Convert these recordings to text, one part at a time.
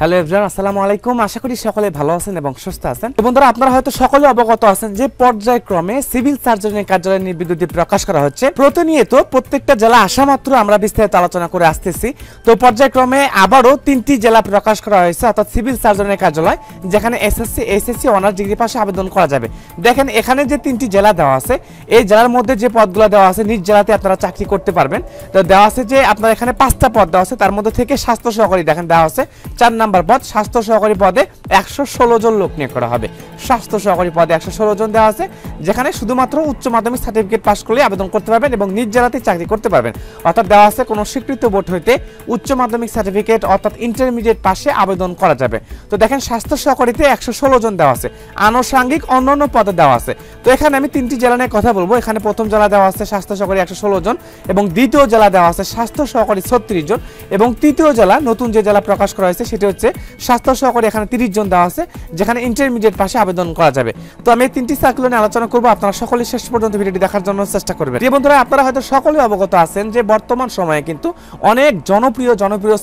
Hello everyone, আসসালামু আলাইকুম। আশা করি সকলে ভালো আছেন এবং সুস্থ আছেন। তো বন্ধুরা, আপনারা হয়তো সকলে অবগত আছেন যে পর্যায়ক্রমে সিভিল সার্জনের কার্যালয়ের নির্বিজ্ঞপ্তি প্রকাশ করা হচ্ছে। প্রতিনিয়ত প্রত্যেকটা জেলা আসা মাত্র আমরা বিস্তারিত আলোচনা করে আসতেছি। তো পর্যায়ক্রমে আবারও 3টি জেলা প্রকাশ করা হয়েছে, অর্থাৎ সিভিল সার্জনের কার্যালয়, যেখানে এসএসসি এইচএসসি অনার্স ডিগ্রি পাশে আবেদন করা যাবে। দেখেন এখানে যে 3টি জেলা দেওয়া আছে, এই জেলার মধ্যে যে পদগুলো দেওয়া আছে নিজ জেলাতে আপনারা চাকরি করতে পারবেন। তো দেওয়া আছে যে আপনার এখানে 5টা পদ দেওয়া আছে, তার মধ্যে থেকে স্বাস্থ্য সহকারী দেখেন দেওয়া আছে 4 নাম্বার পদ। স্বাস্থ্য সহকারী পদে 116 জন লোক নিয়োগ করা হবে। স্বাস্থ্য সহকারী পদে 116 জন দেওয়া আছে, যেখানে শুধুমাত্র উচ্চ মাধ্যমিক সার্টিফিকেট পাস করলে আবেদন করতে পারবেন এবং নিজ জেলাতেই চাকরি করতে পারবেন। অর্থাৎ দেওয়া আছে কোনো স্বীকৃত বোর্ড হইতে উচ্চ মাধ্যমিক সার্টিফিকেট অর্থাৎ ইন্টারমিডিয়েট পাশে আবেদন করা যাবে। তো দেখেন স্বাস্থ্য সহকারীতে 116 জন দেওয়া আছে, আনুষঙ্গিক অন্যান্য পদে দেওয়া আছে। তো এখানে আমি 3টি জেলা নিয়ে কথা বলবো। এখানে প্রথম জেলা দেওয়া আছে স্বাস্থ্য সহকারী 116 জন এবং দ্বিতীয় জেলা দেওয়া আছে স্বাস্থ্য সহকারী 36 জন এবং তৃতীয় জেলা নতুন যে জেলা প্রকাশ করা হয়েছে সেটি হচ্ছে স্বাস্থ্য সহকারী এখানে 30 জন দেওয়া আছে, যেখানে ইন্টারমিডিয়েট পাশে আবেদন করা যাবে। তো আমি 3টি সার্কুলার নিয়ে আলোচনা করব, আপনারা সকলে শেষ পর্যন্ত ভিডিওটি দেখার জন্য চেষ্টা করবেন। প্রিয় বন্ধুরা, আপনারা হয়তো সকলে অবগত আছেন যে বর্তমান সময়ে কিন্তু অনেক জনপ্রিয়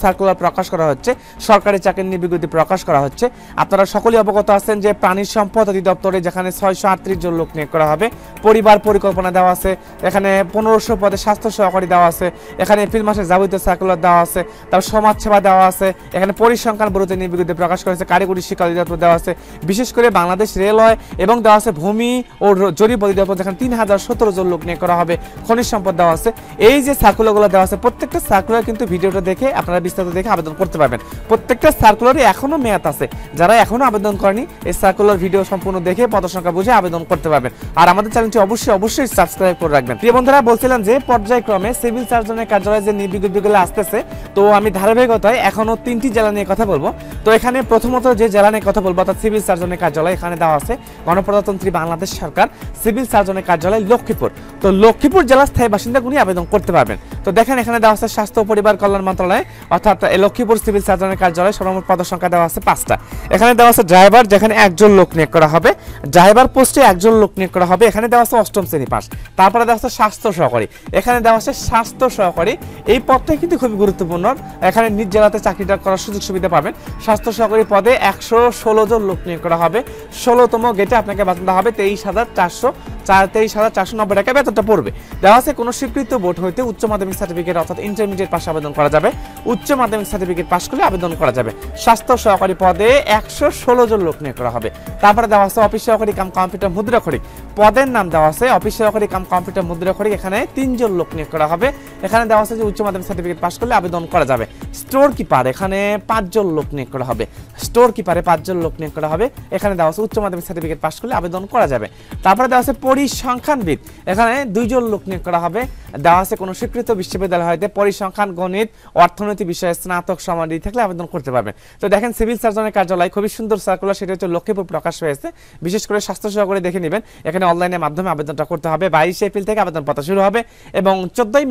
সার্কুলার প্রকাশ করা হচ্ছে, সরকারি চাকরির নির্বিজ্ঞপ্তি প্রকাশ করা হচ্ছে। আপনারা সকলে অবগত আছেন যে প্রাণী সম্পদ অধিদপ্তরে যেখানে 638 জন লোক নিয়োগ করা হবে, পরিবার পরিকল্পনা দেওয়া আছে, এখানে 1500 পদে স্বাস্থ্য সহকারী দেওয়া আছে, এখানে এপ্রিল মাসে যাবতীয় সার্কুলার দেওয়া আছে, তারপর সমাজ সেবা দেওয়া আছে, এখানে পরিসংখ্যান ব্যুরোতে নির্বিজ্ঞপ্তি প্রকাশ করেছে, কারিগরি শিক্ষা অধিদপ্তর দেওয়া আছে, বিশেষ করে বাংলাদেশ রেলওয়ে এবং দেওয়া আছে ভূমি ও জরিপ অধিদপ্তর যেখানে 3017 জন লোক নিয়োগ করা হবে, খনিজ সম্পদ দেওয়া আছে। এই যে সার্কুলারগুলো দেওয়া আছে প্রত্যেকটা সার্কুলার কিন্তু ভিডিওটা দেখে আপনারা বিস্তারিত দেখে আবেদন করতে পারবেন। প্রত্যেকটা সার্কুলারে এখনো মেয়াদ আছে, যারা এখনো আবেদন করেনি এই সার্কুলার ভিডিও সম্পূর্ণ দেখে পদসংখ্যা বুঝে আবেদন করতে পারবেন। আর আমাদের চ্যানেলটি অবশ্যই সাবস্ক্রাইব করে রাখবেন। প্রিয় বন্ধুরা, বলছিলাম যে পর্যায়ক্রমে সিভিল সার্জনের কার্যালয়ে যে নির্বিজ্ঞপ্তিগুলো আসতেছে, তো আমি ধারাবাহিকতায় এখনো 3টি জেলা নিয়ে কথা বলবো। তো এখানে প্রথমত যে জেলা নিয়ে কথা বলবো অর্থাৎ সিভিল সার্জনের কার্যালয়, এখানে দেওয়া আছে গণপ্রজাতন্ত্রী বাংলাদেশ সরকার সিভিল সার্জনের কার্যালয় লক্ষ্মীপুর। তো লক্ষ্মীপুর জেলার স্থায়ী বাসিন্দাগুলি আবেদন করতে পারবেন। তো দেখেন এখানে দেওয়া আছে স্বাস্থ্য ও পরিবার কল্যাণ মন্ত্রণালয় অর্থাৎ লক্ষ্মীপুর সিভিল সার্জনের কার্যালয়, সর্বমোট পদসংখ্যা দেওয়া আছে 5টা। এখানে দেওয়া আছে ড্রাইভার, যেখানে 1 জন লোক নিয়োগ করা হবে, ড্রাইভার পোস্টে 1 জন লোক নিয়োগ করা হবে। এখানে দেওয়া আছে 8ম শ্রেণী পাস। তারপরে দেওয়া আছে স্বাস্থ্য সহকারী, এখানে দেওয়া আছে স্বাস্থ্য সহকারী। এই পদটাই কিন্তু খুবই গুরুত্বপূর্ণ, এখানে নিজ জেলাতে চাকরিটা করার সুযোগ সুবিধা পাবেন। স্বাস্থ্য সহকারী পদে 116 জন লোক নিয়োগ করা হবে। 16তম গেটে আপনাকে বেতনটা হবে 23,490 টাকা বেতনটা পড়বে। দেওয়া আছে কোনো স্বীকৃত বোর্ড হইতে উচ্চ মাধ্যমিক সার্টিফিকেট অর্থাৎ ইন্টারমিডিয়েট পাশে আবেদন করা যাবে, উচ্চ মাধ্যমিক সার্টিফিকেট পাশ করলে আবেদন করা যাবে। স্বাস্থ্য সহকারী পদে 116 জন লোক নিয়োগ করা হবে। তারপরে দেওয়া আছে অফিস সহকারী কাম কম্পিউটার মুদ্রাক্ষরিক, পদের নাম দেওয়া আছে অফিস সহকারী কাম কম্পিউটার মুদ্রাক্ষরিক, এখানে 3 জন লোক নিয়োগ করা হবে। এখানে দেওয়া আছে যে উচ্চ মাধ্যমিক সার্টিফিকেট পাশ করলে আবেদন করা যাবে। স্টোর কিপার, এখানে 5 জন লোক নিয়োগ করা হবে। স্টোর কিপারে 5 জন লোক নিয়োগ করা হবে। এখানে দেওয়া আছে উচ্চ মাধ্যমিক সার্টিফিকেট পাশ করলে আবেদন করা যাবে। তারপরে দেওয়া আছে পরিসংখ্যানবিদ, এখানে 2 জন লোক নিয়োগ করা হবে। দেওয়া আছে কোনো স্বীকৃত বিশ্ববিদ্যালয় হইতে পরিসংখ্যান, গণিত, অর্থনীতি বিষয়ে স্নাতক সমাধি থাকলে আবেদন করতে পারবেন। তো দেখেন সিভিল সার্জনের কার্যালয় খুবই সুন্দর সার্কুলার, সেটা হচ্ছে লক্ষ্মীপুর প্রকাশ হয়েছে। বিশেষ করে স্বাস্থ্য সহকারী দেখে নেবেন, এখানে অনলাইনের মাধ্যমে আবেদনটা করতে হবে। 22 এপ্রিল থেকে আবেদন পাতা শুরু হবে এবং 14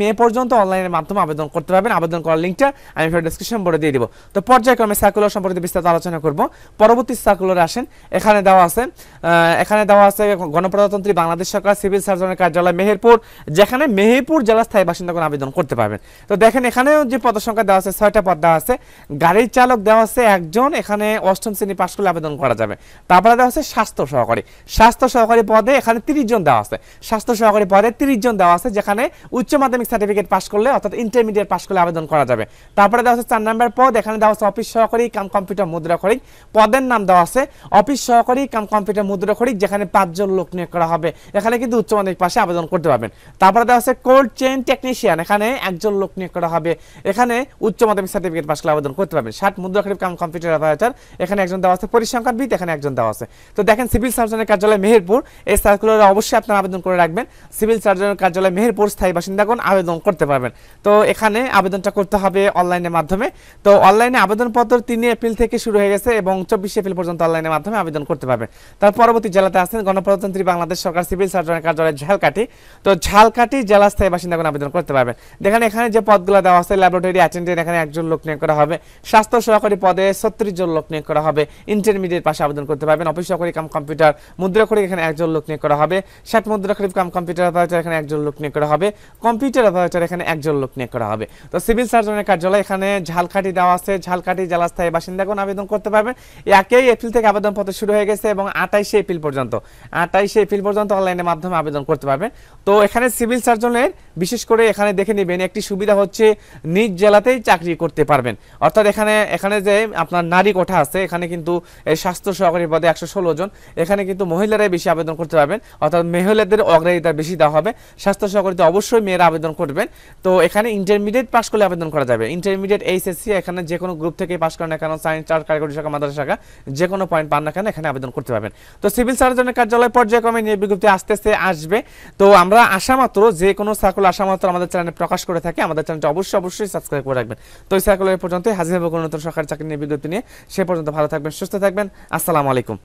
মে পর্যন্ত অনলাইনের মাধ্যমে আবেদন করতে পারবেন। আবেদন করার লিঙ্কটা আমি ডেসক্রিপশন বোর্ডে দিয়ে দিব। তো পর্যায়ক্রমে সার্কুলার সম্পর্কে বিস্তারিত আলোচনা করব। পরবর্তী সার্কুলারে আসেন, এখানে দেওয়া আছে গণপ্রজাতন্ত্রী বাংলাদেশ সরকার সিভিল সার্জনের কার্যালয় মেহেরপুর, যেখানে মেহেরপুর জেলা স্থায়ী বাসিন্দাগণ আবেদন করতে পারবেন। তো দেখেন এখানেও যে পদসংখ্যা দেওয়া আছে 6টা পদ দেওয়া আছে। গাড়ির চালক দেওয়া আছে 1 জন, এখানে 8ম শ্রেণী পাশ করলে আবেদন করা যাবে। তারপরে দেওয়া আছে স্বাস্থ্য সহকারী পদে এখানে 30 জন দেওয়া আছে। স্বাস্থ্য সহকারী পদে 30 জন দেওয়া আছে, যেখানে উচ্চ মাধ্যমিক সার্টিফিকেট পাশ করলে অর্থাৎ ইন্টারমিডিয়েট পাশ করলে আবেদন করা যাবে। তারপরে দেওয়া আছে 4 নম্বর পদ, এখানে দেওয়া আছে অফিস সহকারী কাম কম্পিউটার মুদ্রাক্ষরিক, পদের নাম দেওয়া আছে অফিস সহকারী কাম কম্পিউটার মুদ্রাক্ষরিক, যেখানে 5 জন লোক নিয়োগ করা হবে। এখানে কিন্তু উচ্চ মাধ্যমিক পাশে আবেদন করতে পারবেন। তারপরে দেওয়া আছে কোল্ড চেইন টেকনিশিয়ান, এখানে 1 জন লোক নিয়োগ করা হবে। এখানে উচ্চ মাধ্যমিক সার্টিফিকেট পাশ করলে আবেদন করতে পারবেন। 60 মুদ্রাক্ষরিক কাম কম্পিউটার অপারেটর, এখানে 1 জন দেওয়া আছে। পরিসংখ্যানবিদ, এখানে 1 জন দেওয়া আছে। তো দেখেন সিভিল সার্জনের কার্যালয় মেহেরপুর, এই সার্কুলারে অবশ্যই আপনারা আবেদন করে রাখবেন। সিভিল সার্জনের কার্যালয় মেহেরপুর স্থায়ী বাসিন্দাগণ আবেদন করতে পারবেন। তো এখানে আবেদনটা করতে হবে অনলাইনের মাধ্যমে। তো অনলাইনে আবেদনপত্র 3 এপ্রিল থেকে শুরু হয়ে গেছে এবং 24 এপ্রিল পর্যন্ত অনলাইনের মাধ্যমে আবেদন করতে পারবেন। তার পরবর্তী জেলাতে আছেন গণপ্রজাতন্ত্রী বাংলাদেশ সরকার সিভিল সার্জনের কার্যালয় ঝালকাঠি। তো ঝালকাঠি জেলা স্থায়ী বাসিন্দাগণ আবেদন করতে পারবেন। দেখেন এখানে যে পদগুলো দেওয়া আছে, ল্যাবরেটরি অ্যাটেন্ডেন্ট এখানে একজন লোক নিয়োগ করা হবে, স্বাস্থ্য সহকারী পদে 36 জন লোক নিয়োগ করা হবে, ইন্টারমিডিয়েট পাশে আবেদন করতে পারবেন, অফিস সহকারী কাম কম্পিউটার মুদ্রাক্ষরিক এখানে একজন লোক নিয়োগ করা হবে, 60 মুদ্রাক্ষরিক কাম কম্পিউটার অপারেটর এখানে একজন লোক নিয়োগ করা হবে, কম্পিউটার অপারেটর এখানে একজন লোক নিয়োগ করা হবে। তো সিভিল সার্জনের কার্যালয় এখানে ঝালকাঠি দেওয়া আছে, ঝালকাঠি জেলা স্থায়ী বাসিন্দাগণ আবেদন করতে পারবেন। 1 এপ্রিল থেকে আবেদনপত্র শুরু হয়ে গেছে এবং 28 এপ্রিল পর্যন্ত অনলাইনের মাধ্যমে আবেদন করতে পারবেন। তো এখানে সিভিল সার্জনের বিশেষ করে এখানে দেখে নেবেন একটি সুবিধা হচ্ছে নিজ জেলাতেই চাকরি করতে পারবেন। অর্থাৎ এখানে যে আপনার নারী কোঠা আছে, এখানে কিন্তু স্বাস্থ্য সহকারী পদে 116 জন, এখানে কিন্তু মহিলারাই বেশি আবেদন করতে পারবেন, অর্থাৎ মহিলাদের অগ্রাধিকার বেশি দেওয়া হবে। স্বাস্থ্য সহকারীতে অবশ্যই মেয়েরা আবেদন করবেন। তো এখানে ইন্টারমিডিয়েট পাস করলে আবেদন করা যাবে, ইন্টারমিডিয়েট এইচএসসি এখানে যে কোনো গ্রুপ থেকে পাস করেন না কেন, সায়েন্স আর্টস কারিগরি শাখা মাদ্রাসা শাখা যে কোনো পয়েন্ট পান না কেন এখানে আবেদন করতে পারবেন। তো সিভিল সার্জনের কার্যালয় পর্যায়ক্রমে নিয়োগ বিজ্ঞপ্তি আসবে। তো আমরা আশা মাত্র যে কোনো সার্কুলার আশা মাত্র আমাদের চ্যানেলে প্রকাশ করে থাকি, আমাদের চ্যানেলটা অবশ্যই সাবস্ক্রাইব করে রাখবেন। তো এই সার্কুলার পর্যন্ত হাজির হবো কোনো নতুন সরকারি চাকরি নিয়ে বিজ্ঞপ্তি নিয়ে। সে পর্যন্ত ভালো থাকবেন, সুস্থ থাকবেন। আসসালামু আলাইকুম।